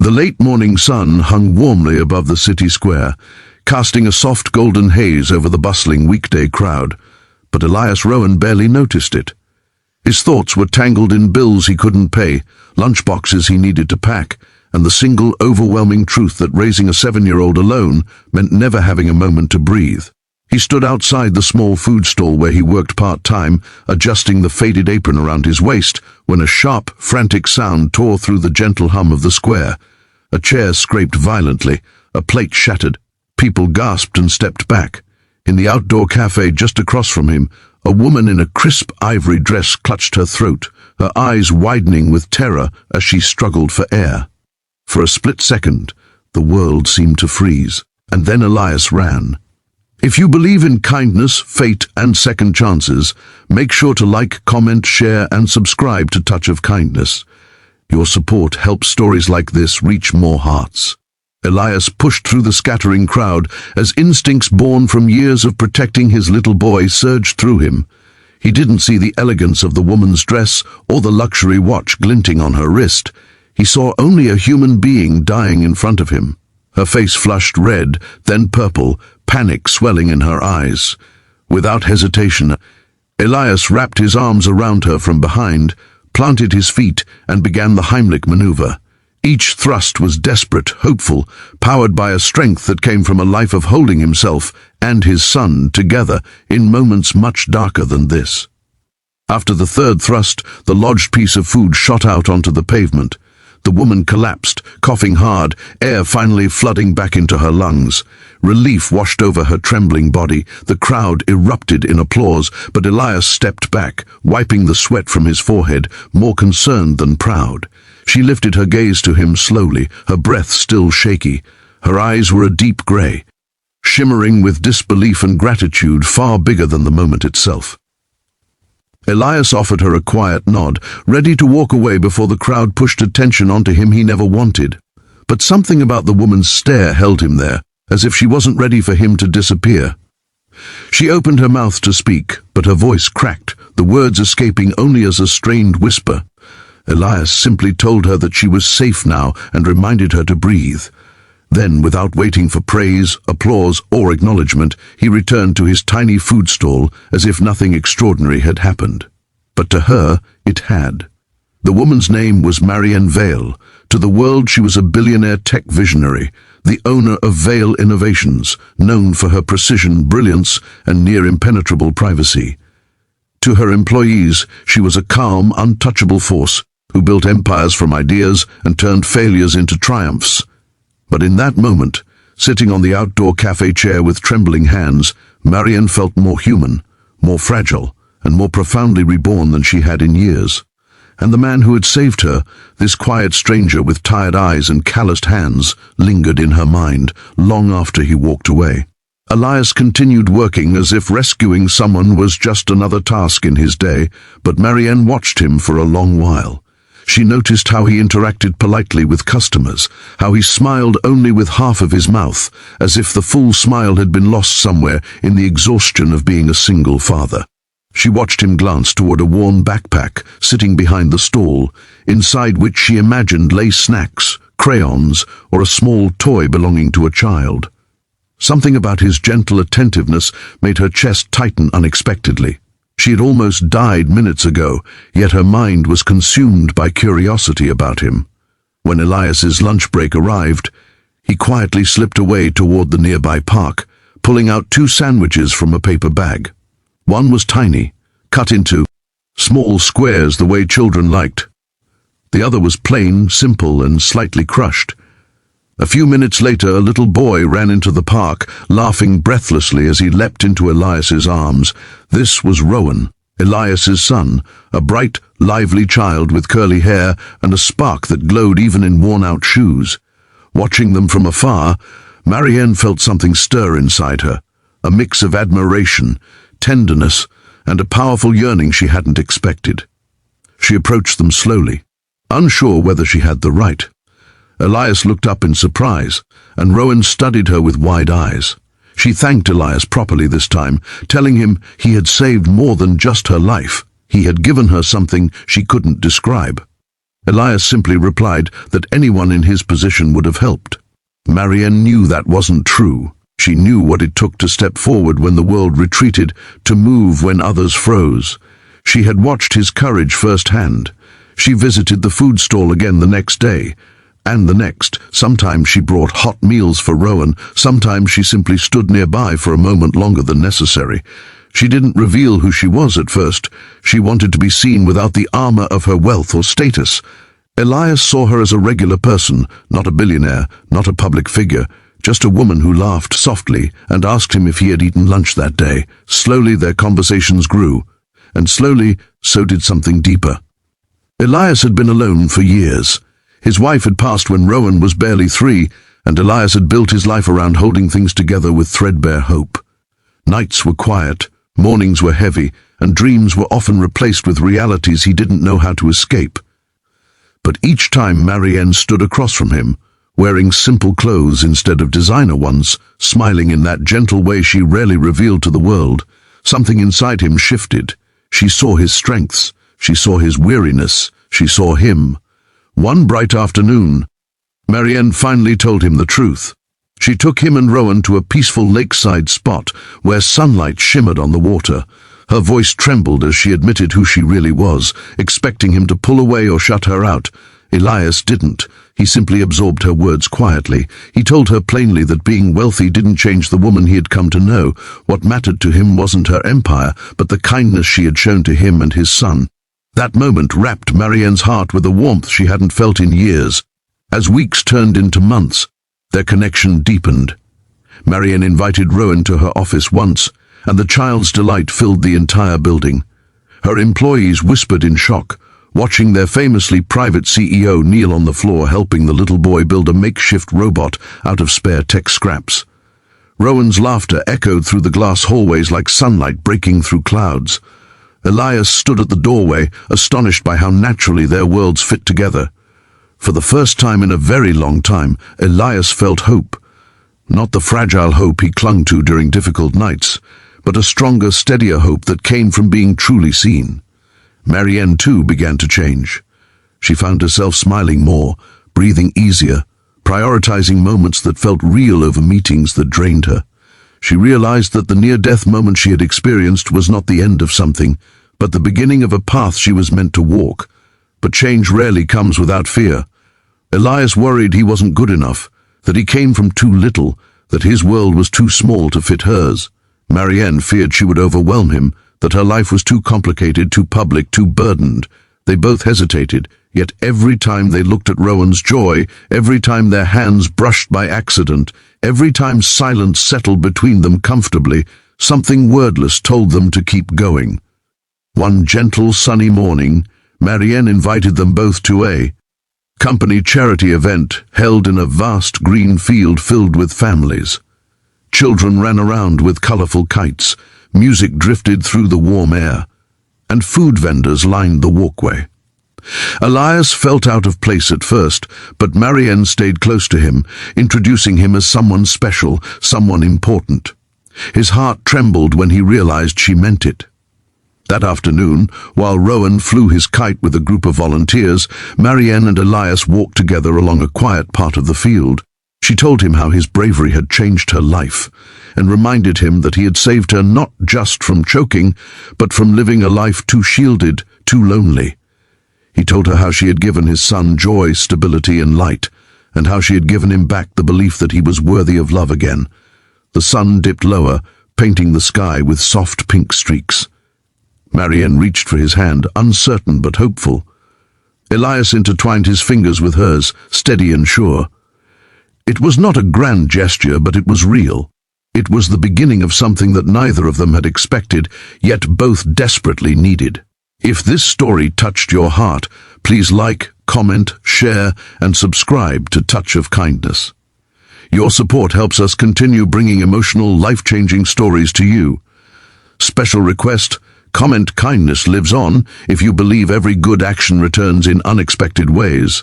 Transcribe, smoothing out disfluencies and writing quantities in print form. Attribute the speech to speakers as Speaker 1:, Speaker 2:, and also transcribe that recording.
Speaker 1: The late morning sun hung warmly above the city square, casting a soft golden haze over the bustling weekday crowd, but Elias Rowan barely noticed it. His thoughts were tangled in bills he couldn't pay, lunchboxes he needed to pack, and the single overwhelming truth that raising a 7-year-old alone meant never having a moment to breathe. He stood outside the small food stall where he worked part-time, adjusting the faded apron around his waist, when a sharp, frantic sound tore through the gentle hum of the square. A chair scraped violently, a plate shattered. People gasped and stepped back. In the outdoor cafe just across from him, a woman in a crisp ivory dress clutched her throat, her eyes widening with terror as she struggled for air. For a split second, the world seemed to freeze, and then Elias ran. If you believe in kindness, fate, and second chances, make sure to like, comment, share, and subscribe to Touch of Kindness. Your support helps stories like this reach more hearts. Elias pushed through the scattering crowd as instincts born from years of protecting his little boy surged through him. He didn't see the elegance of the woman's dress or the luxury watch glinting on her wrist. He saw only a human being dying in front of him. Her face flushed red, then purple, panic swelling in her eyes. Without hesitation, Elias wrapped his arms around her from behind, planted his feet, and began the Heimlich maneuver. Each thrust was desperate, hopeful, powered by a strength that came from a life of holding himself and his son together in moments much darker than this. After the third thrust, the lodged piece of food shot out onto the pavement. The woman collapsed, coughing hard, air finally flooding back into her lungs. Relief washed over her trembling body. The crowd erupted in applause, but Elias stepped back, wiping the sweat from his forehead, more concerned than proud. She lifted her gaze to him slowly, her breath still shaky. Her eyes were a deep gray, shimmering with disbelief and gratitude far bigger than the moment itself. Elias offered her a quiet nod, ready to walk away before the crowd pushed attention onto him he never wanted. But something about the woman's stare held him there, as if she wasn't ready for him to disappear. She opened her mouth to speak, but her voice cracked, the words escaping only as a strained whisper. Elias simply told her that she was safe now and reminded her to breathe. Then, without waiting for praise, applause, or acknowledgement, he returned to his tiny food stall as if nothing extraordinary had happened. But to her, it had. The woman's name was Marianne Vale. To the world, she was a billionaire tech visionary, the owner of Vale Innovations, known for her precision, brilliance, and near-impenetrable privacy. To her employees, she was a calm, untouchable force who built empires from ideas and turned failures into triumphs. But in that moment, sitting on the outdoor cafe chair with trembling hands, Marianne felt more human, more fragile, and more profoundly reborn than she had in years. And the man who had saved her, this quiet stranger with tired eyes and calloused hands, lingered in her mind long after he walked away. Elias continued working as if rescuing someone was just another task in his day, but Marianne watched him for a long while. She noticed how he interacted politely with customers, how he smiled only with half of his mouth, as if the full smile had been lost somewhere in the exhaustion of being a single father. She watched him glance toward a worn backpack sitting behind the stall, inside which she imagined lay snacks, crayons, or a small toy belonging to a child. Something about his gentle attentiveness made her chest tighten unexpectedly. She had almost died minutes ago, yet her mind was consumed by curiosity about him. When Elias's lunch break arrived, he quietly slipped away toward the nearby park, pulling out 2 sandwiches from a paper bag. One was tiny, cut into small squares the way children liked. The other was plain, simple, and slightly crushed. A few minutes later, a little boy ran into the park, laughing breathlessly as he leapt into Elias's arms. This was Rowan, Elias's son, a bright, lively child with curly hair and a spark that glowed even in worn-out shoes. Watching them from afar, Marianne felt something stir inside her, a mix of admiration, tenderness, and a powerful yearning she hadn't expected. She approached them slowly, unsure whether she had the right. Elias looked up in surprise, and Rowan studied her with wide eyes. She thanked Elias properly this time, telling him he had saved more than just her life. He had given her something she couldn't describe. Elias simply replied that anyone in his position would have helped. Marianne knew that wasn't true. She knew what it took to step forward when the world retreated, to move when others froze. She had watched his courage firsthand. She visited the food stall again the next day, and the next. Sometimes she brought hot meals for Rowan, sometimes she simply stood nearby for a moment longer than necessary. She didn't reveal who she was at first. She wanted to be seen without the armor of her wealth or status. Elias saw her as a regular person, not a billionaire, not a public figure, just a woman who laughed softly and asked him if he had eaten lunch that day. Slowly their conversations grew, and slowly so did something deeper. Elias had been alone for years. His wife had passed when Rowan was barely 3, and Elias had built his life around holding things together with threadbare hope. Nights were quiet, mornings were heavy, and dreams were often replaced with realities he didn't know how to escape. But each time Marianne stood across from him, wearing simple clothes instead of designer ones, smiling in that gentle way she rarely revealed to the world, something inside him shifted. She saw his strengths, she saw his weariness, she saw him. One bright afternoon, Marianne finally told him the truth. She took him and Rowan to a peaceful lakeside spot where sunlight shimmered on the water. Her voice trembled as she admitted who she really was, expecting him to pull away or shut her out. Elias didn't. He simply absorbed her words quietly. He told her plainly that being wealthy didn't change the woman he had come to know. What mattered to him wasn't her empire, but the kindness she had shown to him and his son. That moment wrapped Marianne's heart with a warmth she hadn't felt in years. As weeks turned into months, their connection deepened. Marianne invited Rowan to her office once, and the child's delight filled the entire building. Her employees whispered in shock, watching their famously private CEO kneel on the floor helping the little boy build a makeshift robot out of spare tech scraps. Rowan's laughter echoed through the glass hallways like sunlight breaking through clouds. Elias stood at the doorway, astonished by how naturally their worlds fit together. For the first time in a very long time, Elias felt hope. Not the fragile hope he clung to during difficult nights, but a stronger, steadier hope that came from being truly seen. Marianne, too, began to change. She found herself smiling more, breathing easier, prioritizing moments that felt real over meetings that drained her. She realized that the near-death moment she had experienced was not the end of something, but the beginning of a path she was meant to walk. But change rarely comes without fear. Elias worried he wasn't good enough, that he came from too little, that his world was too small to fit hers. Marianne feared she would overwhelm him, that her life was too complicated, too public, too burdened. They both hesitated, yet every time they looked at Rowan's joy, every time their hands brushed by accident, every time silence settled between them comfortably, something wordless told them to keep going. One gentle, sunny morning, Marianne invited them both to a company charity event held in a vast green field filled with families. Children ran around with colorful kites, music drifted through the warm air, and food vendors lined the walkway. Elias felt out of place at first, but Marianne stayed close to him, introducing him as someone special, someone important. His heart trembled when he realized she meant it. That afternoon, while Rowan flew his kite with a group of volunteers, Marianne and Elias walked together along a quiet part of the field. She told him how his bravery had changed her life, and reminded him that he had saved her not just from choking, but from living a life too shielded, too lonely. He told her how she had given his son joy, stability, and light, and how she had given him back the belief that he was worthy of love again. The sun dipped lower, painting the sky with soft pink streaks. Marianne reached for his hand, uncertain but hopeful. Elias intertwined his fingers with hers, steady and sure. It was not a grand gesture, but it was real. It was the beginning of something that neither of them had expected, yet both desperately needed. If this story touched your heart, please like, comment, share, and subscribe to Touch of Kindness. Your support helps us continue bringing emotional, life-changing stories to you. Special request: comment kindness lives on if you believe every good action returns in unexpected ways.